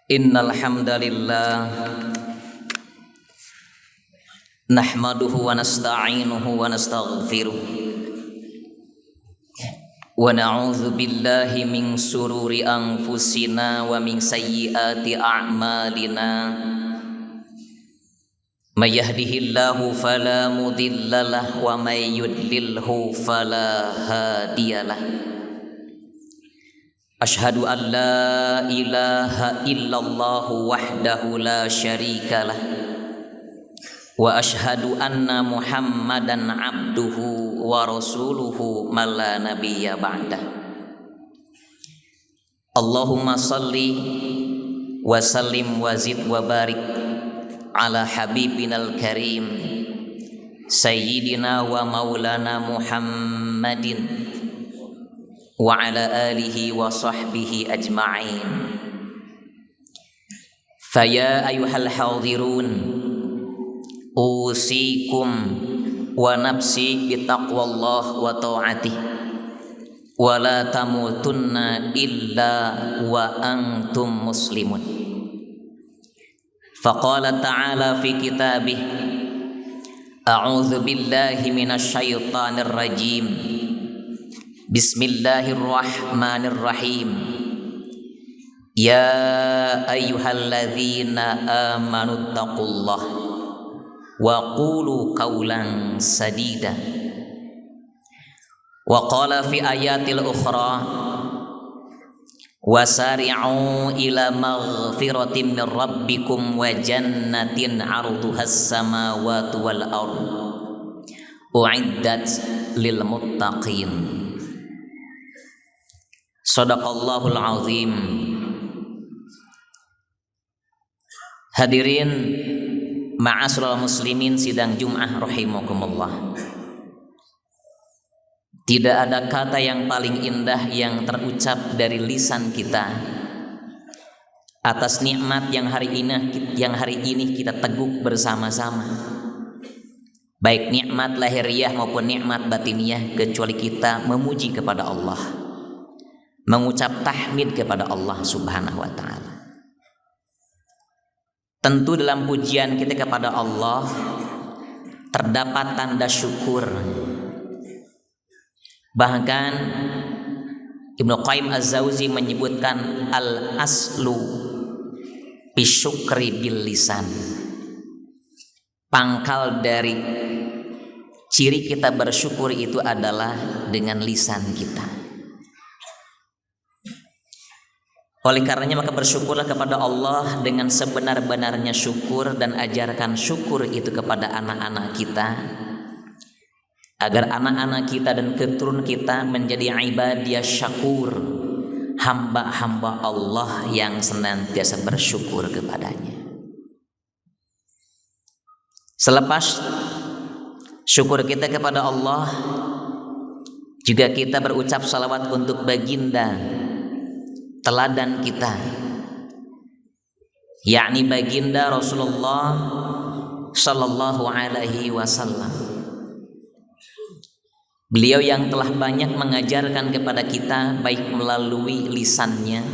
Innal hamdalillah nahmaduhu wa nasta'inuhu wa nastaghfiruh wa na'udzu billahi min sururi anfusina wa min sayyiati a'malina may yahdihillahu fala mudhillalah wa may yudlilhu fala hadiyalah. Ashhadu an la ilaha illallah wahdahu la syarikalah wa ashhadu anna Muhammadan abduhu wa rasuluhu man la nabiyya ba'dah. Allahumma salli wa sallim wa zid wa barik ala habibinal karim sayyidina wa maulana Muhammadin wa ala alihi wa sahbihi ajma'in. Faya ayuhal hadirun usikum wa nafsi bitaqwallah wa ta'atih wa la tamutunna illa wa antum muslimun. Faqala ta'ala fi kitabih a'udzu billahi minasy syaithanir rajim. Bismillahirrahmanirrahim. Ya ayyuhalladzina amanu taqullah wa qulu qawlan sadida. Wa qala fi ayatil ukhra wasari'u ila maghfiratin min rabbikum wa jannatin 'arduhas samawati wal ardh u'iddat lil muttaqin. Shadaqallahul azim. Hadirin ma'asyiral muslimin sidang Jum'ah rahimakumullah. Tidak ada kata yang paling indah yang terucap dari lisan kita atas nikmat yang hari ini kita teguk bersama-sama. Baik nikmat lahiriah maupun nikmat batiniah, kecuali kita memuji kepada Allah, mengucap tahmid kepada Allah Subhanahu wa ta'ala. Tentu dalam pujian kita kepada Allah terdapat tanda syukur. Bahkan Ibnu Qayyim Az-Zawzi menyebutkan al-aslu bisyukri bil lisan. Pangkal dari ciri kita bersyukur itu adalah dengan lisan kita. Oleh karenanya maka bersyukurlah kepada Allah dengan sebenar-benarnya syukur, dan ajarkan syukur itu kepada anak-anak kita, agar anak-anak kita dan keturunan kita menjadi ibadiyah syakur, hamba-hamba Allah yang senantiasa bersyukur kepadanya. Selepas syukur kita kepada Allah, juga kita berucap salawat untuk baginda teladan kita, yakni baginda Rasulullah sallallahu alaihi wasallam. Beliau yang telah banyak mengajarkan kepada kita, baik melalui lisannya,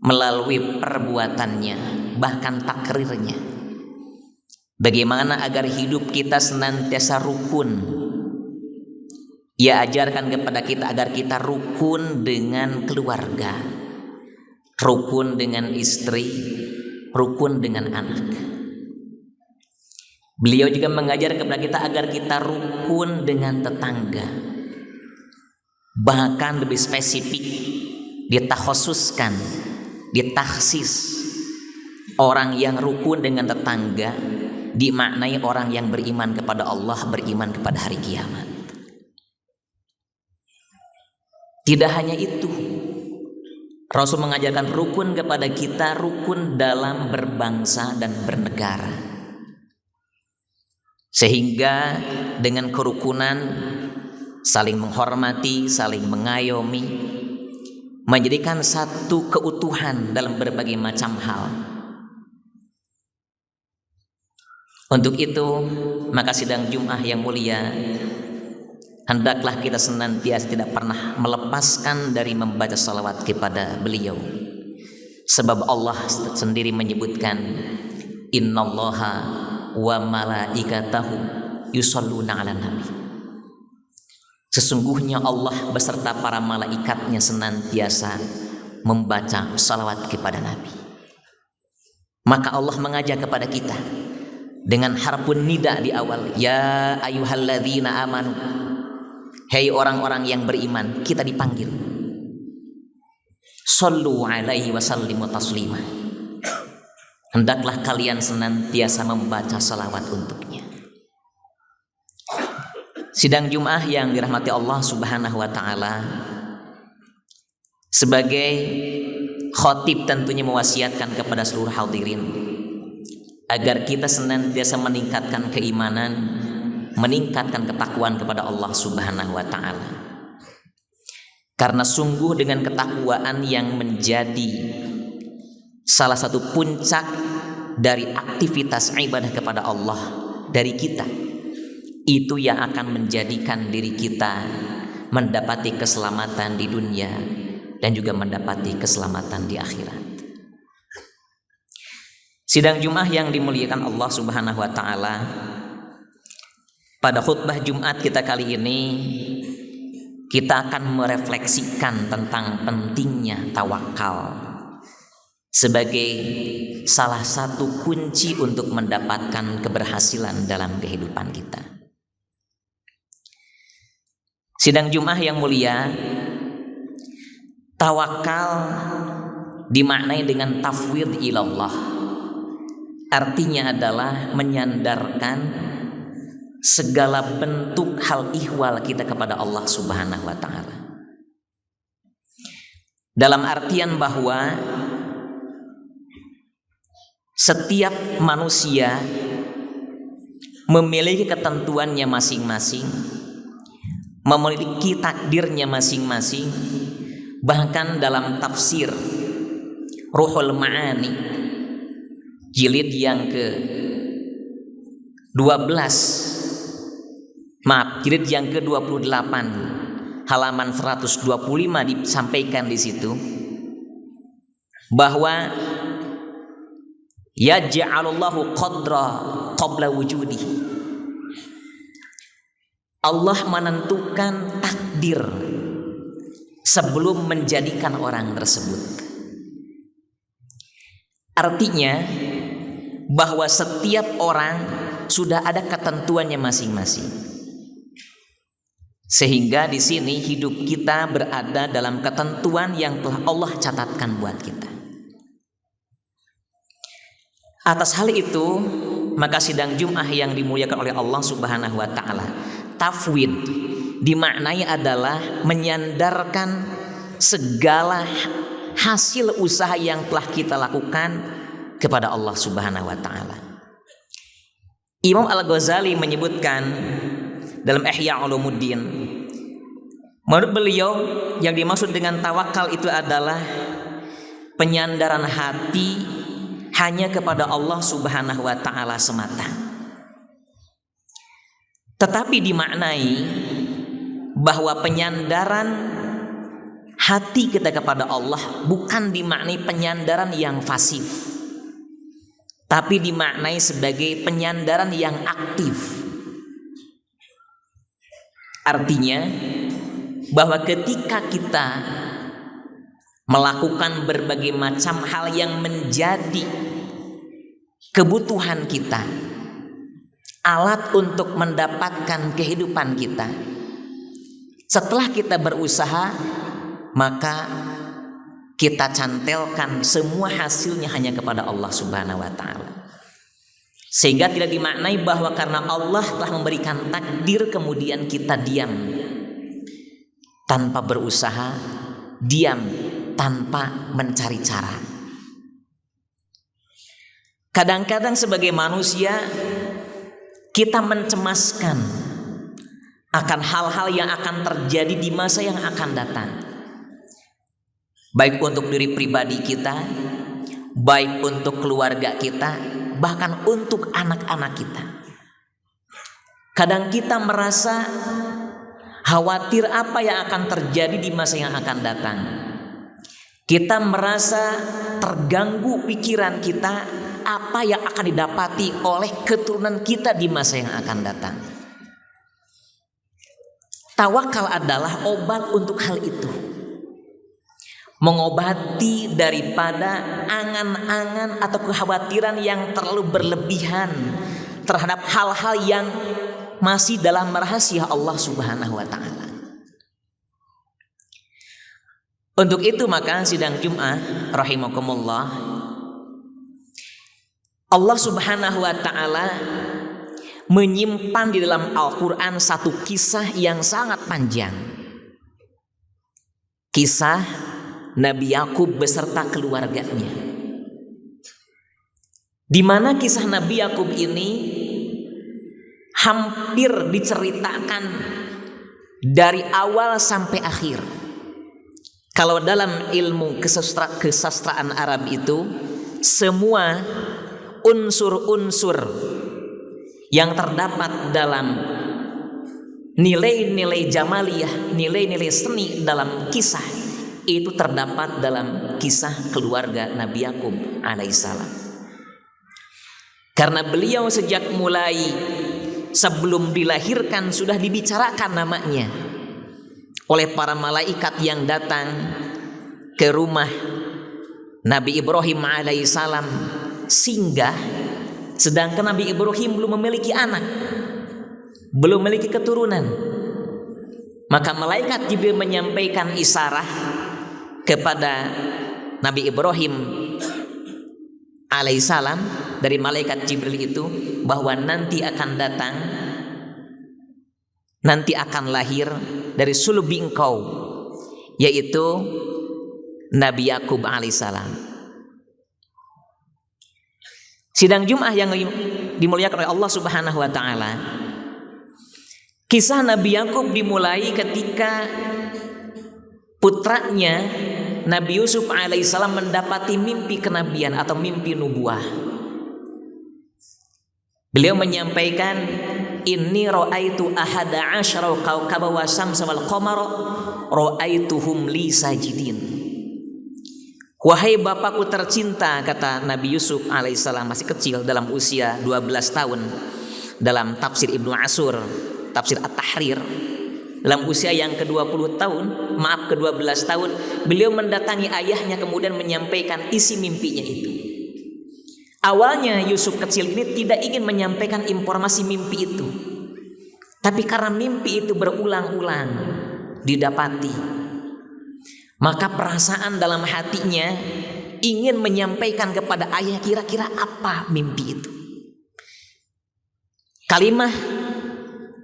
melalui perbuatannya, bahkan takrirnya, bagaimana agar hidup kita senantiasa rukun. Ia ajarkan kepada kita agar kita rukun dengan keluarga, rukun dengan istri, rukun dengan anak. Beliau juga mengajar kepada kita agar kita rukun dengan tetangga. Bahkan lebih spesifik, ditakhususkan, ditaksis, orang yang rukun dengan tetangga dimaknai orang yang beriman kepada Allah, beriman kepada hari kiamat. Tidak hanya itu, Rasul mengajarkan rukun kepada kita, rukun dalam berbangsa dan bernegara. Sehingga dengan kerukunan, saling menghormati, saling mengayomi, menjadikan satu keutuhan dalam berbagai macam hal. Untuk itu, maka sidang Jum'ah yang mulia, hendaklah kita senantiasa tidak pernah melepaskan dari membaca salawat kepada beliau Sebab Allah sendiri menyebutkan, innallaha wa malaikatahu yusholluna 'alan nabi. Sesungguhnya Allah beserta para malaikatnya senantiasa membaca salawat kepada Nabi. Maka Allah mengajak kepada kita dengan harfun nida di awal, ya ayyuhalladzina amanu, hei orang-orang yang beriman. Kita dipanggil, shollu alaihi wasallimu taslima, hendaklah kalian senantiasa membaca salawat untuknya. Sidang Jum'ah yang dirahmati Allah Subhanahu wa ta'ala, sebagai khotib tentunya mewasiatkan kepada seluruh hadirin agar kita senantiasa meningkatkan keimanan, meningkatkan ketakwaan kepada Allah Subhanahu wa ta'ala. Karena sungguh dengan ketakwaan yang menjadi salah satu puncak dari aktivitas ibadah kepada Allah dari kita, itu yang akan menjadikan diri kita mendapati keselamatan di dunia dan juga mendapati keselamatan di akhirat. Sidang Jum'ah yang dimuliakan Allah Subhanahu wa ta'ala, pada khutbah Jumat kita kali ini kita akan merefleksikan tentang pentingnya tawakal sebagai salah satu kunci untuk mendapatkan keberhasilan dalam kehidupan kita. Sidang Jum'ah yang mulia, tawakal dimaknai dengan tafwid ilallah. Artinya adalah menyandarkan segala bentuk hal ihwal kita kepada Allah Subhanahu wa ta'ala. Dalam artian bahwa setiap manusia memiliki ketentuannya masing-masing, memiliki takdirnya masing-masing. Bahkan dalam tafsir Ruhul Ma'ani jilid yang jilid yang ke-28 halaman 125 disampaikan di situ bahwa yaj'alullahu qadra qabla wujudihi. Allah menentukan takdir sebelum menjadikan orang tersebut. Artinya bahwa setiap orang sudah ada ketentuannya masing-masing. Sehingga di sini hidup kita berada dalam ketentuan yang telah Allah catatkan buat kita. Atas hal itu, maka sidang Jum'ah yang dimuliakan oleh Allah Subhanahu wa ta'ala, tafwid dimaknai adalah menyandarkan segala hasil usaha yang telah kita lakukan kepada Allah Subhanahu wa ta'ala. Imam Al-Ghazali menyebutkan dalam Ihya Ulumuddin, menurut beliau yang dimaksud dengan tawakal itu adalah penyandaran hati hanya kepada Allah Subhanahu wa ta'ala semata. Tetapi dimaknai bahwa penyandaran hati kita kepada Allah bukan dimaknai penyandaran yang pasif, tapi dimaknai sebagai penyandaran yang aktif. Artinya bahwa ketika kita melakukan berbagai macam hal yang menjadi kebutuhan kita, alat untuk mendapatkan kehidupan kita, setelah kita berusaha, maka kita cantelkan semua hasilnya hanya kepada Allah Subhanahu wa ta'ala. Sehingga tidak dimaknai bahwa karena Allah telah memberikan takdir kemudian kita diam tanpa berusaha, diam tanpa mencari cara. Kadang-kadang sebagai manusia kita mencemaskan akan hal-hal yang akan terjadi di masa yang akan datang, baik untuk diri pribadi kita, baik untuk keluarga kita, bahkan untuk anak-anak kita. Kadang kita merasa khawatir apa yang akan terjadi di masa yang akan datang. Kita merasa terganggu pikiran kita apa yang akan didapati oleh keturunan kita di masa yang akan datang. Tawakal adalah obat untuk hal itu. Mengobati daripada angan-angan atau kekhawatiran yang terlalu berlebihan terhadap hal-hal yang masih dalam rahasia Allah Subhanahu wa taala. Untuk itu maka sidang Jumat rahimakumullah, Allah Subhanahu wa taala menyimpan di dalam Al-Qur'an satu kisah yang sangat panjang. Kisah Nabi Yakub beserta keluarganya. Di mana kisah Nabi Yakub ini hampir diceritakan dari awal sampai akhir. Kalau dalam ilmu kesastraan Arab itu, semua unsur-unsur yang terdapat dalam nilai-nilai jamaliyah, nilai-nilai seni dalam kisah itu terdapat dalam kisah keluarga Nabi Yakub alaihissalam. Karena beliau sejak mulai sebelum dilahirkan sudah dibicarakan namanya oleh para malaikat yang datang ke rumah Nabi Ibrahim alaihissalam singgah, sedangkan Nabi Ibrahim belum memiliki anak, belum memiliki keturunan. Maka malaikat Jibril menyampaikan isyarat kepada Nabi Ibrahim alaihissalam dari malaikat Jibril itu bahwa nanti akan datang, nanti akan lahir dari sulbi engkau, yaitu Nabi Yakub alaihissalam. Sidang Jumat yang dimuliakan oleh Allah Subhanahu wa taala, kisah Nabi Yakub dimulai ketika putranya Nabi Yusuf alaihissalam mendapati mimpi kenabian atau mimpi nubuah. Beliau menyampaikan, inni ra'aitu ahada asyara kawkaba wa syamsa wal qamara ra'aituhum li sajidin. Wahai bapakku tercinta, kata Nabi Yusuf alaihissalam masih kecil dalam usia 12 tahun, dalam tafsir Ibnu Ashur, tafsir At-Tahrir, dalam usia yang ke-20 tahun, maaf ke-12 tahun, beliau mendatangi ayahnya kemudian menyampaikan isi mimpinya itu. Awalnya Yusuf kecil ini tidak ingin menyampaikan informasi mimpi itu, tapi karena mimpi itu berulang-ulang didapati, maka perasaan dalam hatinya ingin menyampaikan kepada ayah kira-kira apa mimpi itu. Kalimah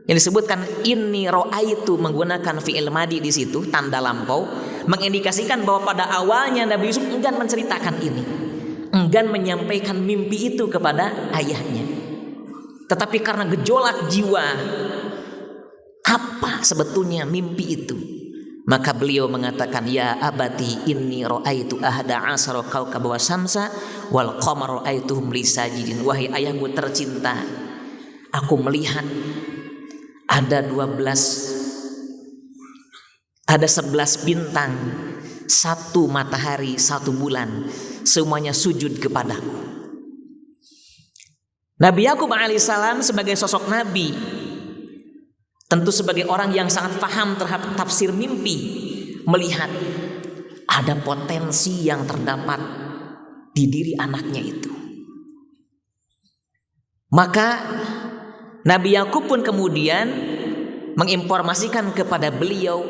yang disebutkan inni ra'aitu menggunakan fi'il madi di situ, tanda lampau, mengindikasikan bahwa pada awalnya Nabi Yusuf enggan menceritakan ini, enggan menyampaikan mimpi itu kepada ayahnya. Tetapi karena gejolak jiwa, apa sebetulnya mimpi itu, maka beliau mengatakan, ya abati inni ra'aitu ahada asara kawkaba wa syamsa wal qamara ra'aituhum li sajidin. Wahai ayahku tercinta, aku melihat ada 11 bintang, 1 matahari, 1 bulan, semuanya sujud kepadaku. Nabi Yakub alaihissalam sebagai sosok nabi, tentu sebagai orang yang sangat paham terhadap tafsir mimpi, melihat ada potensi yang terdapat di diri anaknya itu. Maka Nabi Yakub pun kemudian menginformasikan kepada beliau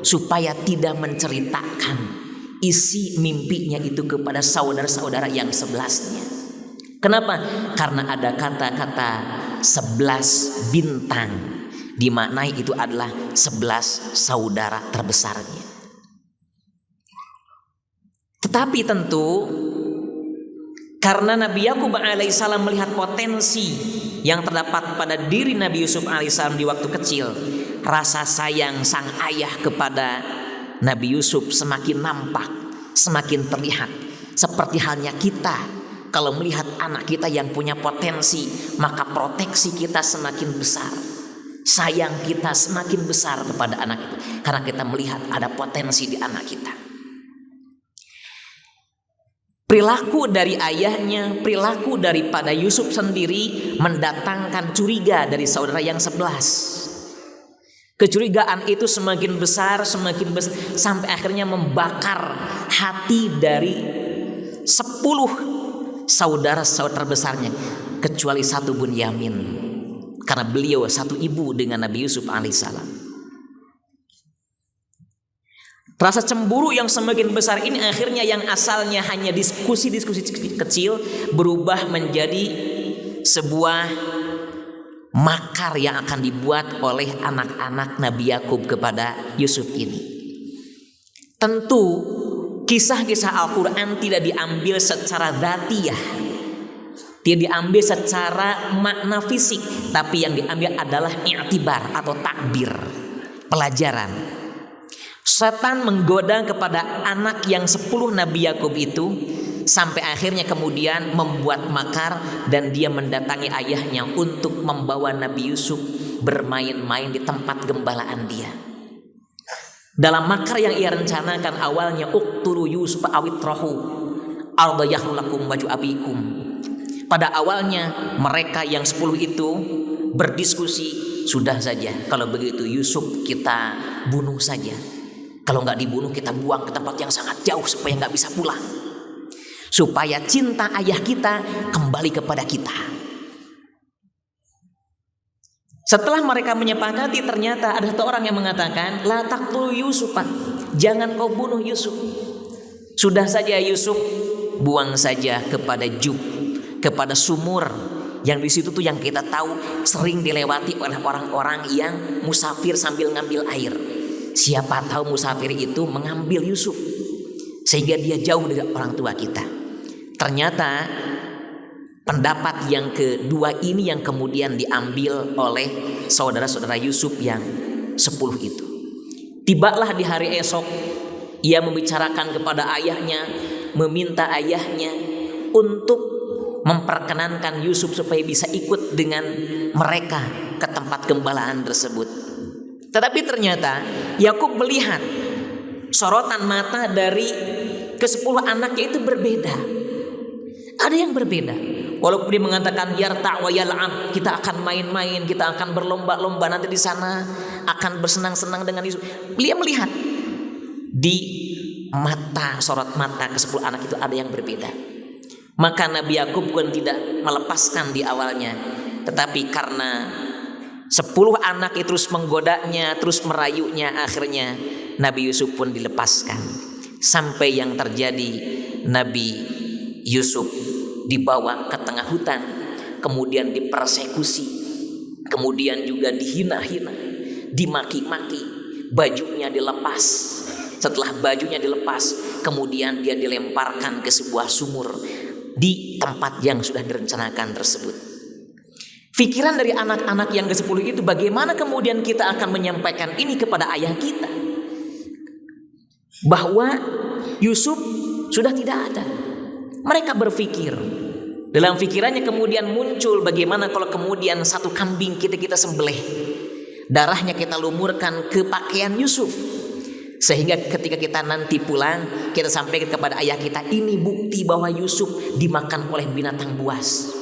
supaya tidak menceritakan isi mimpinya itu kepada saudara-saudara yang 11-nya. Kenapa? Karena ada kata-kata 11 bintang, dimaknai itu adalah 11 saudara terbesarnya. Tetapi tentu karena Nabi Yakub alaihissalam melihat potensi yang terdapat pada diri Nabi Yusuf alaihissalam di waktu kecil, rasa sayang sang ayah kepada Nabi Yusuf semakin nampak, semakin terlihat. Seperti halnya kita, kalau melihat anak kita yang punya potensi, maka proteksi kita semakin besar, sayang kita semakin besar kepada anak itu, karena kita melihat ada potensi di anak kita. Perilaku dari ayahnya, perilaku daripada Yusuf sendiri mendatangkan curiga dari saudara yang 11. Kecurigaan itu semakin besar sampai akhirnya membakar hati dari 10 saudara-saudara besarnya, kecuali satu Bunyamin, karena beliau satu ibu dengan Nabi Yusuf alaihissalam. Rasa cemburu yang semakin besar ini akhirnya yang asalnya hanya diskusi-diskusi kecil berubah menjadi sebuah makar yang akan dibuat oleh anak-anak Nabi Yakub kepada Yusuf ini. Tentu kisah-kisah Al-Quran tidak diambil secara dzatiyah, tidak diambil secara makna fisik, tapi yang diambil adalah i'tibar atau takbir, pelajaran. Setan menggoda kepada anak yang 10 Nabi Yakub itu sampai akhirnya kemudian membuat makar dan dia mendatangi ayahnya untuk membawa Nabi Yusuf bermain-main di tempat gembalaan dia. Dalam makar yang ia rencanakan awalnya, uqtulu Yusuf awitrahu arda yakhluqakum wajhu abikum. Pada awalnya mereka yang 10 itu berdiskusi, sudah saja kalau begitu Yusuf kita bunuh saja. Kalau nggak dibunuh kita buang ke tempat yang sangat jauh supaya nggak bisa pulang, supaya cinta ayah kita kembali kepada kita. Setelah mereka menyepakati, ternyata ada satu orang yang mengatakan, la taqtulu Yusuf, jangan kau bunuh Yusuf. Sudah saja Yusuf buang saja kepada Jub, kepada sumur yang di situ tuh yang kita tahu sering dilewati oleh orang-orang yang musafir sambil ngambil air. Siapa tahu musafir itu mengambil Yusuf sehingga dia jauh dari orang tua kita. Ternyata pendapat yang kedua ini yang kemudian diambil oleh saudara-saudara Yusuf yang 10 itu. Tibalah di hari esok, ia membicarakan kepada ayahnya, meminta ayahnya untuk memperkenankan Yusuf supaya bisa ikut dengan mereka ke tempat gembalaan tersebut. Tetapi ternyata Yakub melihat sorotan mata dari ke-10 anaknya itu berbeda. Ada yang berbeda. Walaupun dia mengatakan yarta' wa yal'ab, kita akan main-main, kita akan berlomba-lomba nanti di sana, akan bersenang-senang dengan Yusuf. Dia melihat di mata, sorot mata ke-10 anak itu ada yang berbeda. Maka Nabi Yakub pun tidak melepaskan di awalnya, tetapi karena 10 anak itu terus menggodanya, terus merayunya, akhirnya Nabi Yusuf pun dilepaskan. Sampai yang terjadi, Nabi Yusuf dibawa ke tengah hutan, kemudian dipersekusi, kemudian juga dihina-hina, dimaki-maki, bajunya dilepas. Setelah bajunya dilepas, kemudian dia dilemparkan ke sebuah sumur di tempat yang sudah direncanakan tersebut. Pikiran dari anak-anak yang ke-10 itu, bagaimana kemudian kita akan menyampaikan ini kepada ayah kita, bahwa Yusuf sudah tidak ada. Mereka berpikir, dalam pikirannya kemudian muncul bagaimana kalau kemudian satu kambing kita sembelih, darahnya kita lumurkan ke pakaian Yusuf, sehingga ketika kita nanti pulang kita sampaikan kepada ayah kita, ini bukti bahwa Yusuf dimakan oleh binatang buas.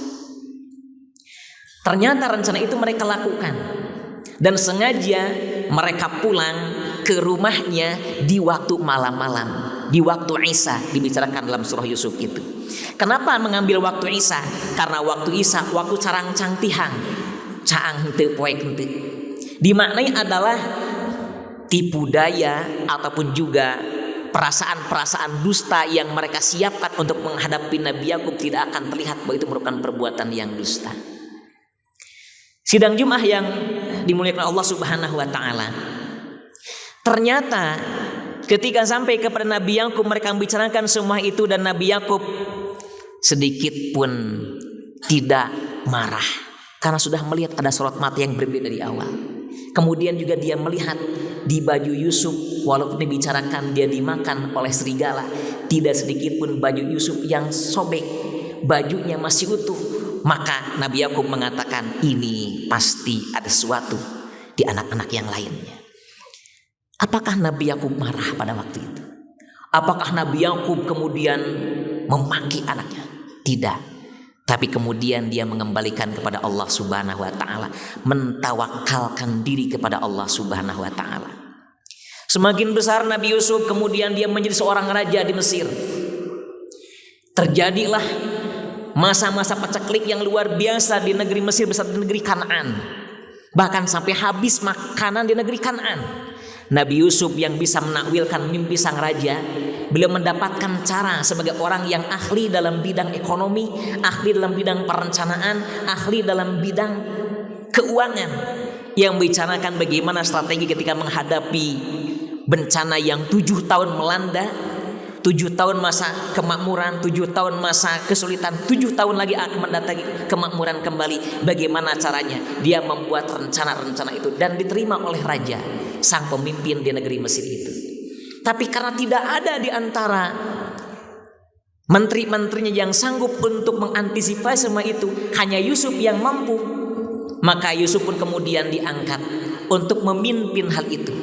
Ternyata rencana itu mereka lakukan, dan sengaja mereka pulang ke rumahnya di waktu malam-malam, di waktu Isa, dibicarakan dalam surah Yusuf itu. Kenapa mengambil waktu Isa? Karena waktu Isa waktu carang cangtihang, caang henteu poe henteu. Dimaknai adalah tipu daya ataupun juga perasaan-perasaan dusta yang mereka siapkan untuk menghadapi Nabi Yakub tidak akan terlihat bahwa itu merupakan perbuatan yang dusta. Sidang Jumat yang dimuliakan Allah Subhanahu wa taala. Ternyata ketika sampai kepada Nabi Yakub, mereka membicarakan semua itu, dan Nabi Yakub sedikit pun tidak marah karena sudah melihat ada sorot mata yang berbeda dari awal. Kemudian juga dia melihat di baju Yusuf, walaupun dibicarakan dia dimakan oleh serigala, tidak sedikit pun baju Yusuf yang sobek, bajunya masih utuh. Maka Nabi Yakub mengatakan, ini pasti ada sesuatu di anak-anak yang lainnya. Apakah Nabi Yakub marah pada waktu itu? Apakah Nabi Yakub kemudian memaki anaknya. Tidak. Tapi kemudian dia mengembalikan kepada Allah Subhanahu wa taala, mentawakalkan diri kepada Allah Subhanahu wa taala. Semakin besar Nabi Yusuf, kemudian dia menjadi seorang raja di Mesir. Terjadilah masa-masa paceklik yang luar biasa di negeri Mesir beserta di negeri Kanaan. Bahkan sampai habis makanan di negeri Kanaan. Nabi Yusuf yang bisa menakwilkan mimpi sang raja, beliau mendapatkan cara sebagai orang yang ahli dalam bidang ekonomi, ahli dalam bidang perencanaan, ahli dalam bidang keuangan, yang membicarakan bagaimana strategi ketika menghadapi bencana yang 7 tahun melanda, 7 tahun masa kemakmuran, 7 tahun masa kesulitan, 7 tahun lagi akan mendatangi kemakmuran kembali. Bagaimana caranya dia membuat rencana-rencana itu dan diterima oleh raja, sang pemimpin di negeri Mesir itu. Tapi karena tidak ada di antara menteri-menterinya yang sanggup untuk mengantisipasi semua itu, hanya Yusuf yang mampu. Maka Yusuf pun kemudian diangkat untuk memimpin hal itu.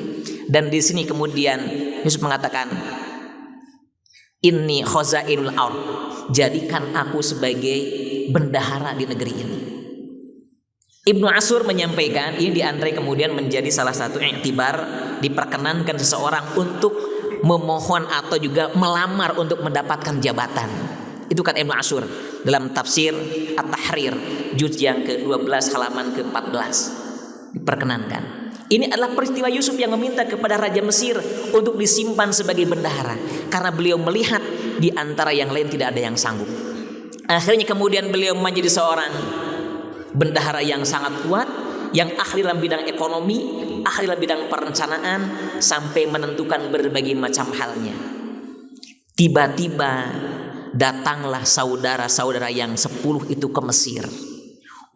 Dan di sini kemudian Yusuf mengatakan, "Inni khazainul ard." Jadikan aku sebagai bendahara di negeri ini. Ibnu Ashur menyampaikan ini diantara kemudian menjadi salah satu i'tibar diperkenankan seseorang untuk memohon atau juga melamar untuk mendapatkan jabatan. Itu kan Ibnu Ashur dalam tafsir At-Tahrir juz yang ke-12 halaman ke-14 diperkenankan. Ini adalah peristiwa Yusuf yang meminta kepada Raja Mesir untuk disimpan sebagai bendahara karena beliau melihat di antara yang lain tidak ada yang sanggup. Akhirnya kemudian beliau menjadi seorang bendahara yang sangat kuat, yang ahli dalam bidang ekonomi, ahli dalam bidang perencanaan, sampai menentukan berbagai macam halnya. Tiba-tiba datanglah saudara-saudara yang 10 itu ke Mesir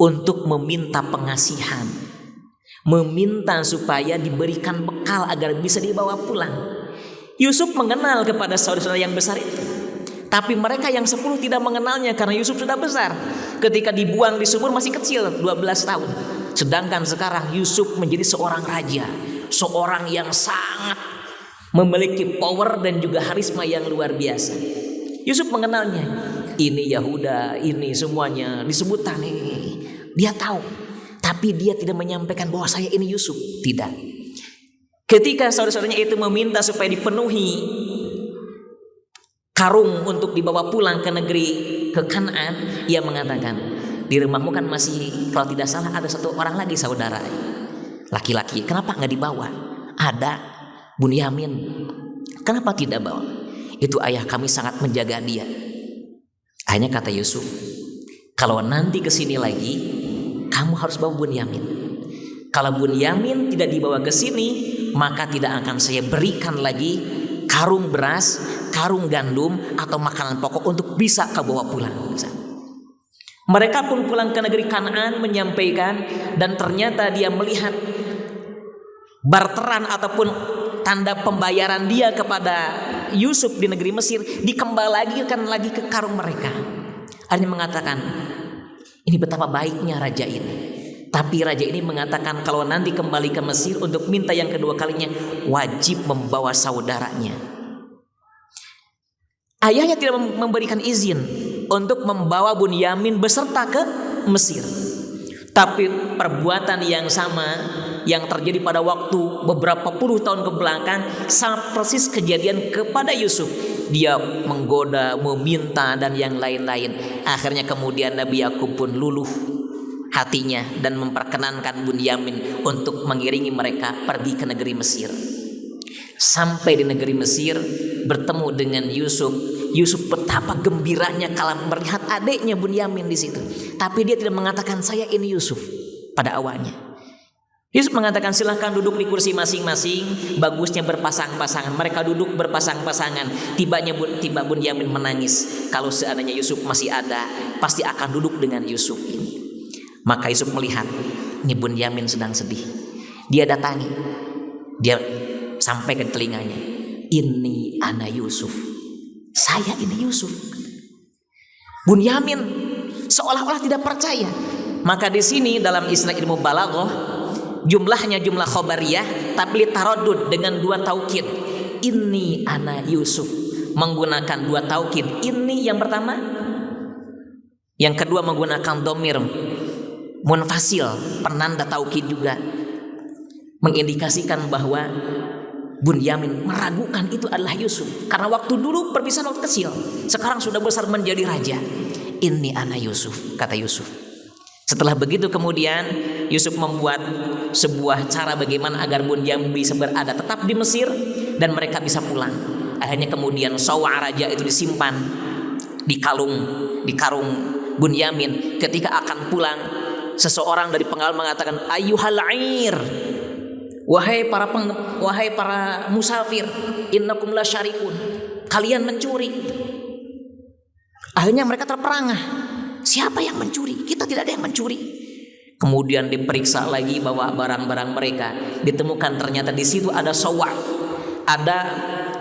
untuk meminta pengasihan, meminta supaya diberikan bekal agar bisa dibawa pulang. Yusuf mengenal kepada saudara-saudara yang besar itu, tapi mereka yang 10 tidak mengenalnya karena Yusuf sudah besar. Ketika dibuang di sumur masih kecil, 12 tahun. Sedangkan sekarang Yusuf menjadi seorang raja, seorang yang sangat memiliki power dan juga harisma yang luar biasa. Yusuf mengenalnya. Ini Yahuda, ini semuanya disebutkan nih. Dia tahu, tapi dia tidak menyampaikan bahwa saya ini Yusuf. Tidak. Ketika saudara-saudaranya itu meminta supaya dipenuhi karung untuk dibawa pulang ke negeri, ke Kanaan, ia mengatakan, di rumahmu kan masih, kalau tidak salah ada 1 orang lagi saudara laki-laki, kenapa nggak dibawa? Ada Bunyamin, kenapa tidak bawa? Itu ayah kami sangat menjaga dia. Akhirnya kata Yusuf, kalau nanti kesini lagi, kamu harus bawa Bunyamin. Kalau Bunyamin tidak dibawa ke sini, maka tidak akan saya berikan lagi karung beras, karung gandum atau makanan pokok untuk bisa kau bawa pulang. Mereka pun pulang ke negeri Kanaan menyampaikan, dan ternyata dia melihat barteran ataupun tanda pembayaran dia kepada Yusuf di negeri Mesir dikembalikan lagi ke karung mereka. Akhirnya mengatakan, ini betapa baiknya raja ini. Tapi raja ini mengatakan kalau nanti kembali ke Mesir untuk minta yang kedua kalinya wajib membawa saudaranya. Ayahnya tidak memberikan izin untuk membawa Bunyamin beserta ke Mesir. Tapi perbuatan yang sama yang terjadi pada waktu beberapa puluh tahun ke belakang sama persis kejadian kepada Yusuf. Dia menggoda, meminta dan yang lain-lain. Akhirnya kemudian Nabi Yakub pun luluh hatinya dan memperkenankan Bunyamin untuk mengiringi mereka pergi ke negeri Mesir. Sampai di negeri Mesir bertemu dengan Yusuf. Yusuf betapa gembiranya kalau melihat adiknya Bunyamin di situ. Tapi dia tidak mengatakan saya ini Yusuf pada awalnya. Yusuf mengatakan silahkan duduk di kursi masing-masing. Bagusnya berpasang-pasangan. Mereka duduk berpasang-pasangan. Tiba Bunyamin menangis. Kalau seandainya Yusuf masih ada, pasti akan duduk dengan Yusuf ini. Maka Yusuf melihat ini Bunyamin sedang sedih. Dia datangi. Dia sampai ke telinganya, ini ana Yusuf, saya ini Yusuf. Bunyamin seolah-olah tidak percaya. Maka di sini dalam istilah ilmu balaghah jumlahnya jumlah khobariyah tapi litaraddud dengan 2 taukid. Ini ana Yusuf, menggunakan 2 taukid. Ini yang pertama. Yang kedua menggunakan dhamir munfasil, penanda taukid juga, mengindikasikan bahwa Bunyamin meragukan itu adalah Yusuf. Karena waktu dulu perpisahan waktu kecil, sekarang sudah besar menjadi raja. Ini anak Yusuf, kata Yusuf. Setelah begitu kemudian Yusuf membuat sebuah cara bagaimana agar Bunyamin bisa berada tetap di Mesir dan mereka bisa pulang. Akhirnya kemudian sawa raja itu disimpan di karung Bunyamin. Ketika akan pulang, seseorang dari pengawal mengatakan, ayyuhal 'air, wahai para musafir, innakum lasyarikun, kalian mencuri. Akhirnya mereka terperangah. Siapa yang mencuri? Kita tidak ada yang mencuri. Kemudian diperiksa lagi bahwa barang-barang mereka ditemukan, ternyata di situ ada sawa, ada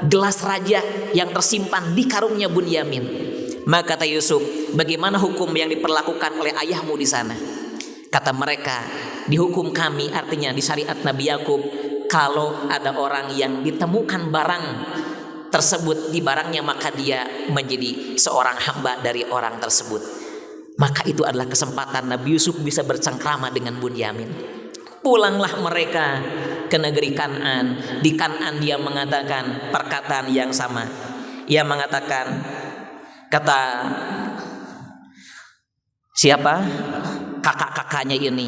gelas raja yang tersimpan di karungnya Bunyamin. Maka kata Yusuf, bagaimana hukum yang diperlakukan oleh ayahmu di sana? Kata mereka, di hukum kami, artinya di syariat Nabi Yakub, kalau ada orang yang ditemukan barang tersebut di barangnya, maka dia menjadi seorang hamba dari orang tersebut. Maka itu adalah kesempatan Nabi Yusuf bisa bercengkrama dengan Bunyamin. Pulanglah mereka ke negeri Kan'an. Di Kan'an dia mengatakan perkataan yang sama. Ia mengatakan, kata siapa? Kakak-kakaknya ini,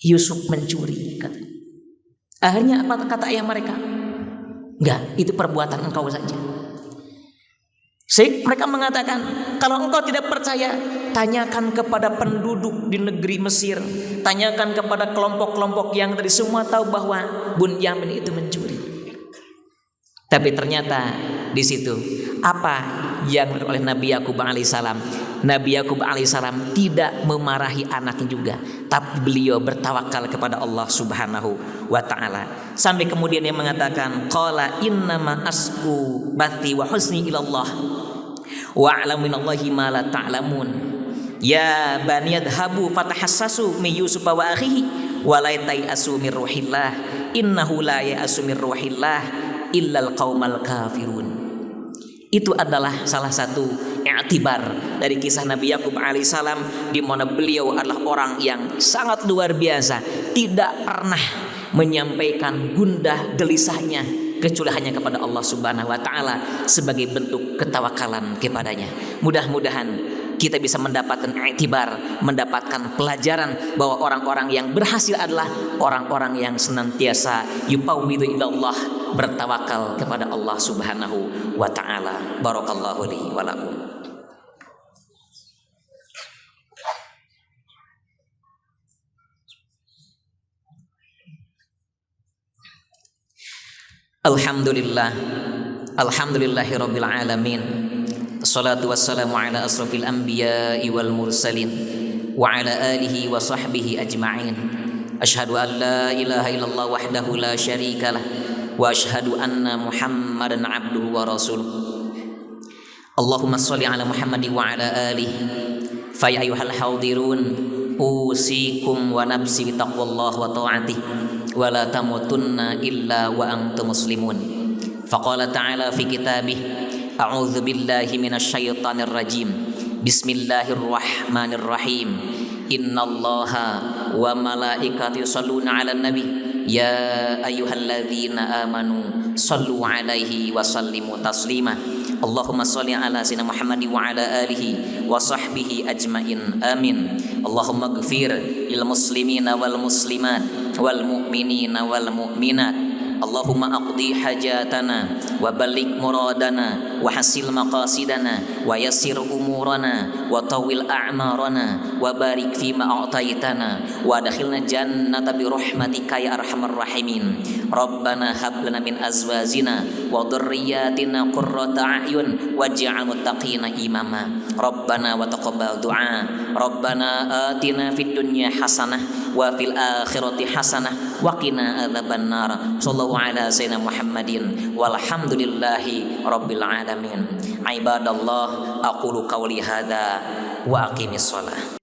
Yusuf mencuri. Akhirnya apa kata ayah mereka? Enggak, itu perbuatan engkau saja. Mereka mengatakan, kalau engkau tidak percaya, tanyakan kepada penduduk di negeri Mesir, tanyakan kepada kelompok-kelompok yang tadi semua tahu bahwa Bunyamin itu mencuri. Tapi ternyata di situ apa yang dilakukan oleh Nabi Yakub alaihissalam? Nabi Yakub alaihissalam tidak memarahi anaknya juga, tapi beliau bertawakal kepada Allah Subhanahu wa taala. Sampai kemudian dia mengatakan, qala innama asku bathi wa husni ilallah wa a'lamu minallahi ma la ta'lamun. Ya bani yadhhabu fatahassasu min Yusuf wa akhihi wa la tayasu min ruhillah innahu la ya'asu min ruhillah illal qaumal kafirun. Itu adalah salah satu i'tibar dari kisah Nabi Yakub alaihissalam, di mana beliau adalah orang yang sangat luar biasa, tidak pernah menyampaikan gundah gelisahnya kecuali hanya kepada Allah Subhanahu wa taala sebagai bentuk ketawakalan kepadanya. Mudah-mudahan kita bisa mendapatkan i'tibar, mendapatkan pelajaran bahwa orang-orang yang berhasil adalah orang-orang yang senantiasa yufawwidu ilallah, bertawakal kepada Allah Subhanahu wa taala. Barakallahu li wa lakum. Alhamdulillah, alhamdulillahi rabbil alamin. Assalatu wassalamu ala asrafil anbiya'i wal mursalin wa ala alihi wa sahbihi ajma'in. Asyhadu an la ilaha illallah wahdahu la syarikalah wa asyhadu anna Muhammadan abduhu wa rasuluh. Allahumma shalli ala Muhammadin wa ala alihi. Fa ya ayyuhal hadirun, usikum wa nafsi bi taqwallah wa ta'atih wa la tamutunna illa wa antum muslimun. Faqala ta'ala fi kitabih, a'udzu billahi minasyaitonir rajim. Bismillahirrahmanirrahim. Innallaha wa malaikatahu yusholluna 'alan nabi ya ayyuhalladzina amanu shallu 'alaihi wa sallimu taslima. Allahumma shalli ala sayyidina Muhammadin wa ala alihi wa sahbihi ajmain. Amin. Allahumma ighfir lil muslimina wal muslimat wal mu'minina wal mu'minat. Allahumma aqdi hajatana wa balligh muradana wa hasil maqasidana wa yassir umurana wa tawil a'marana wa barik fima a'taitana wa adkhilna jannata bi rahmatika ya arhamar rahimin. Rabbana hab lana min azwajina wa dhurriyyatina qurrata a'yun waj'al muttaqina imama. Rabbana wa taqabbal du'a. Rabbana atina fid dunya hasanah wa fil akhirati hasanah wa qina adzabannar. Sallallahu ala sayyidina Muhammadin walhamdulillahi rabbil alamin. Ibadallah, aqulu qawli hadza wa aqimis shalah.